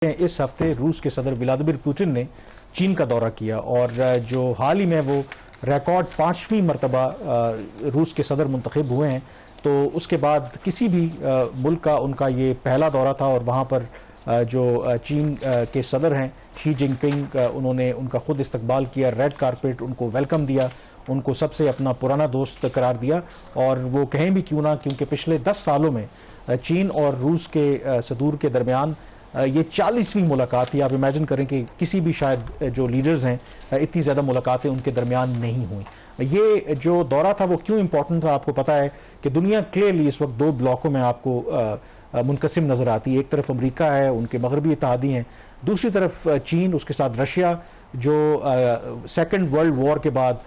इस हफ्ते रूस के सदर व्लादिमीर पुतिन ने चीन का दौरा किया और जो हाल ही में वो रिकॉर्ड 5वीं मरतबा रूस के सदर मुंतखब हुए हैं, तो उसके बाद किसी भी मुल्क का उनका ये पहला दौरा था। और वहाँ पर जो चीन के सदर हैं शी जिनपिंग, उन्होंने उनका खुद इस्तकबाल किया, रेड कारपेट उनको वेलकम दिया, उनको सबसे अपना पुराना दोस्त करार दिया। और वो कहें भी क्यों ना, क्योंकि पिछले 10 सालों में चीन और रूस के सदूर के दरमियान ये 40वीं मुलाकात थी। आप इमेजिन करें कि किसी भी शायद जो लीडर्स हैं इतनी ज़्यादा मुलाकातें उनके दरमियान नहीं हुई। ये जो दौरा था वो क्यों इंपॉर्टेंट था, आपको पता है कि दुनिया क्लियरली इस वक्त दो ब्लॉकों में आपको मुनकसिम नज़र आती है। एक तरफ अमेरिका है, उनके मगरबी इत्तेहादी हैं, दूसरी तरफ चीन, उसके साथ रशिया, जो सेकेंड वर्ल्ड वॉर के बाद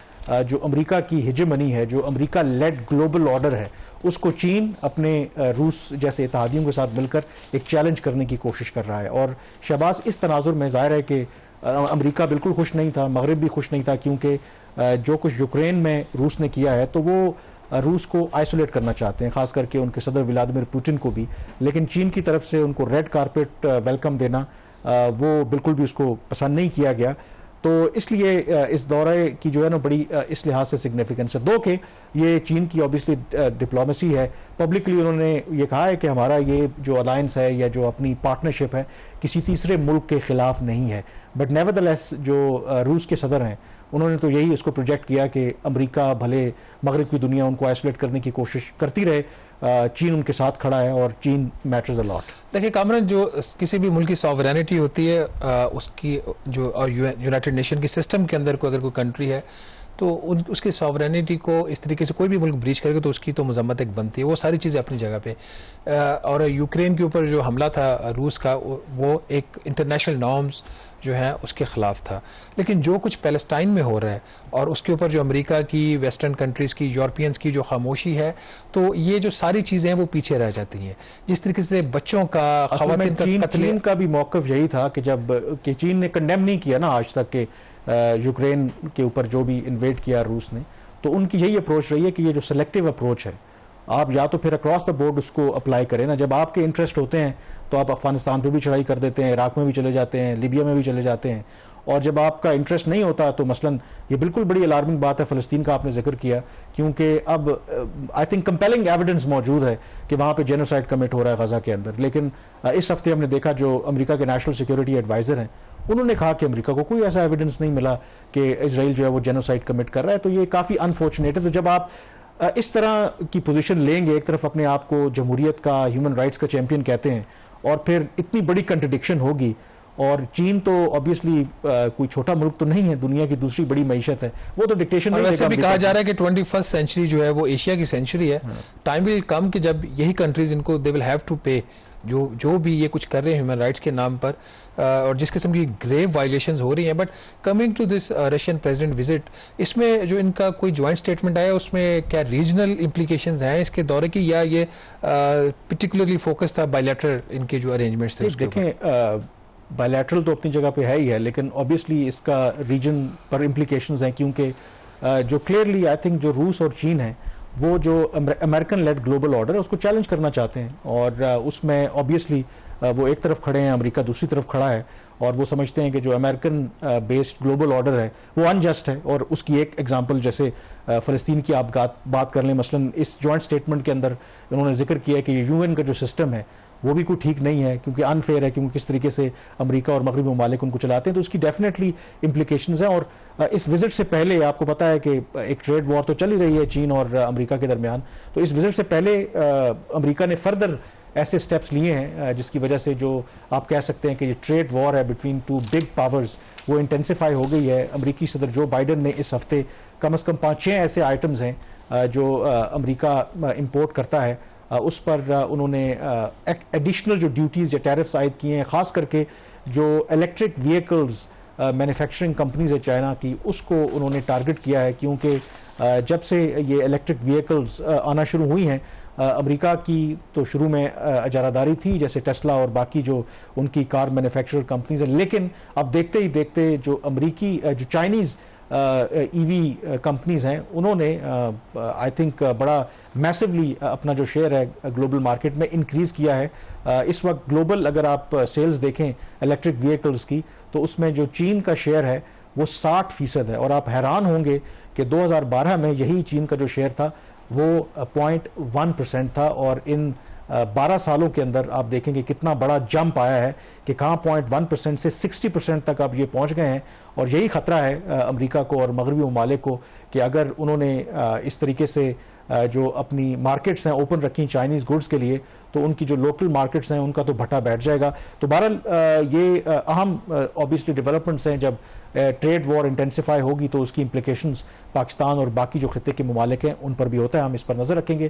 जो अमेरिका की हिजमनी है, जो अमेरिका लेड ग्लोबल ऑर्डर है, उसको चीन अपने रूस जैसे इत्तेहादियों के साथ मिलकर एक चैलेंज करने की कोशिश कर रहा है। और शहबाज, इस तनाजुर में ज़ाहिर है कि अमेरिका बिल्कुल खुश नहीं था, मगरब भी खुश नहीं था, क्योंकि जो कुछ यूक्रेन में रूस ने किया है तो वो रूस को आइसोलेट करना चाहते हैं, खास करके उनके सदर व्लादिमीर पुतिन को भी। लेकिन चीन की तरफ से उनको रेड कारपेट वेलकम देना वो बिल्कुल भी उसको पसंद नहीं किया गया। तो इसलिए इस दौरे की जो है ना बड़ी इस लिहाज से सिग्निफिकेंस है। दो कि ये चीन की ऑब्वियसली डिप्लोमेसी है, पब्लिकली उन्होंने ये कहा है कि हमारा ये जो अलायंस है या जो अपनी पार्टनरशिप है किसी तीसरे मुल्क के खिलाफ नहीं है। बट नेवरदलेस जो रूस के सदर हैं उन्होंने तो यही इसको प्रोजेक्ट किया कि अमेरिका भले मगरब की दुनिया उनको आइसोलेट करने की कोशिश करती रहे, चीन उनके साथ खड़ा है और चीन मैटर्स अ लॉट। देखिए कामरान, जो किसी भी मुल्क की सॉवरेनिटी होती है उसकी जो और यूनाइटेड नेशन के सिस्टम के अंदर कोई अगर कोई कंट्री है तो उसकी सॉवरेनिटी को इस तरीके से कोई भी मुल्क ब्रीच करेगा तो उसकी तो मजम्मत एक बनती है। वो सारी चीज़ें अपनी जगह पे। और यूक्रेन के ऊपर जो हमला था रूस का, वो एक इंटरनेशनल नॉर्म्स जो है उसके ख़िलाफ़ था। लेकिन जो कुछ पैलेस्टाइन में हो रहा है और उसके ऊपर जो अमेरिका की, वेस्टर्न कंट्रीज़ की, यूरोपियंस की जो खामोशी है, तो ये जो सारी चीज़ें हैं वो पीछे रह जाती हैं। जिस तरीके से बच्चों का, ख़वातीन का चीन का भी मौक़िफ़ यही था कि जब कि चीन ने कंडेम नहीं किया ना आज तक के यूक्रेन के ऊपर जो भी इन्वेड किया रूस ने, तो उनकी यही अप्रोच रही है कि ये जो सेलेक्टिव अप्रोच है, आप या तो फिर अक्रॉस द बोर्ड उसको अप्लाई करें ना। जब आपके इंटरेस्ट होते हैं तो आप अफगानिस्तान पे भी चढ़ाई कर देते हैं, इराक में भी चले जाते हैं, लीबिया में भी चले जाते हैं। और जब आपका इंटरेस्ट नहीं होता तो मसलन ये बिल्कुल बड़ी अलार्मिंग बात है फ़लस्तीन का आपने जिक्र किया, क्योंकि अब आई थिंक कंपेलिंग एविडेंस मौजूद है कि वहाँ पे जेनोसाइड कमिट हो रहा है गजा के अंदर। लेकिन इस हफ्ते हमने देखा जो अमेरिका के नेशनल सिक्योरिटी एडवाइज़र हैं उन्होंने कहा कि अमेरिका को कोई ऐसा एविडेंस नहीं मिला कि इजराइल जो है वो जेनोसाइड कमिट कर रहा है। तो ये काफ़ी अनफॉर्चुनेट है। तो जब आप इस तरह की पोजीशन लेंगे, एक तरफ अपने आप को जमहूरियत का, ह्यूमन राइट्स का चैंपियन कहते हैं, और फिर इतनी बड़ी कंट्रडिक्शन होगी। और चीन तो ऑब्वियसली कोई छोटा मुल्क तो नहीं है, दुनिया की दूसरी बड़ी मईशत है, वो तो डिक्टेशन। वैसे भी कहा जा रहा है कि 21st सेंचुरी जो है वो एशिया की सेंचुरी है। टाइम विल कम कि जब यही कंट्रीज इनको दे विल हैव टू पे जो भी ये कुछ कर रहे हैं ह्यूमन राइट्स के नाम पर, और जिस किस्म की ग्रेव वायलेशंस हो रही हैं। But coming to this Russian president visit, इसमें जो इनका कोई जॉइंट स्टेटमेंट आया उसमें क्या रीजनल इम्प्लीकेशंस हैं इसके दौरे की, या ये पर्टिकुलरली फोकस था बायलैटरल इनके जो अरेंजमेंट्स थे? देखें, बायलैटरल तो अपनी जगह पे है ही है, लेकिन ऑब्वियसली इसका रीजन पर इम्प्लीकेशंस हैं, क्योंकि जो क्लियरली आई थिंक जो रूस और चीन है वो जो अमेरिकन लेड ग्लोबल ऑर्डर है उसको चैलेंज करना चाहते हैं। और उसमें ऑब्वियसली वो एक तरफ खड़े हैं, अमेरिका दूसरी तरफ खड़ा है, और वो समझते हैं कि जो अमेरिकन बेस्ड ग्लोबल ऑर्डर है वो अनजस्ट है। और उसकी एक एग्जांपल जैसे फ़लस्तीन की आप बात कर लें, मसलन इस जॉइंट स्टेटमेंट के अंदर उन्होंने जिक्र किया है कि यूएन का जो सिस्टम है वो भी कोई ठीक नहीं है, क्योंकि अनफेयर है, क्योंकि किस तरीके से अमेरिका और मगरबी ममालिक उनको चलाते हैं। तो उसकी डेफिनेटली इम्प्लीकेशंस हैं। और इस विजिट से पहले आपको पता है कि एक ट्रेड वॉर तो चल ही रही है चीन और अमेरिका के दरमियान। तो इस विजिट से पहले अमेरिका ने फर्दर ऐसे स्टेप्स लिए हैं जिसकी वजह से जो आप कह सकते हैं कि ये ट्रेड वॉर है बिटवीन टू बिग पावर्स वो इंटेंसिफाई हो गई है। अमेरिकी सदर जो बाइडन ने इस हफ्ते कम से कम 5-6 ऐसे आइटम्स हैं जो अमेरिका इंपोर्ट करता है, उस पर उन्होंने एडिशनल जो ड्यूटीज़ या टैरिफ्स आयद किए हैं, ख़ास करके जो इलेक्ट्रिक व्हीकल्स मैन्युफैक्चरिंग कंपनीज है चाइना की, उसको उन्होंने टारगेट किया है। क्योंकि जब से ये इलेक्ट्रिक व्हीकल्स आना शुरू हुई हैं, अमेरिका की तो शुरू में अजारादारी थी जैसे टेस्ला और बाकी जो उनकी कार मैन्युफैक्चरर कंपनीज हैं, लेकिन अब देखते ही देखते जो चाइनीज़ ईवी कंपनीज हैं उन्होंने आई थिंक बड़ा मैसिवली अपना जो शेयर है ग्लोबल मार्केट में इंक्रीज किया है। इस वक्त ग्लोबल अगर आप सेल्स देखें इलेक्ट्रिक व्हीकल्स की तो उसमें जो चीन का शेयर है वो 60% है, और आप हैरान होंगे कि 2012 में यही चीन का जो शेयर था वो 0.1% था, और इन 12 सालों के अंदर आप देखेंगे कितना बड़ा जंप आया है कि कहाँ 0.1% से 60% तक अब ये पहुंच गए हैं। और यही खतरा है अमेरिका को और मगरबी ममालिक को कि अगर उन्होंने इस तरीके से जो अपनी मार्केट्स हैं ओपन रखी चाइनीज़ गुड्स के लिए, तो उनकी जो लोकल मार्केट्स हैं उनका तो भट्टा बैठ जाएगा। तो बहरहाल ये अहम ऑब्वियसली डेवलपमेंट्स हैं। जब ट्रेड वॉर इंटेंसिफाई होगी तो उसकी इम्प्लिकेशंस पाकिस्तान और बाकी जो खिते के ममालिक हैं उन पर भी होता है, हम इस पर नज़र रखेंगे।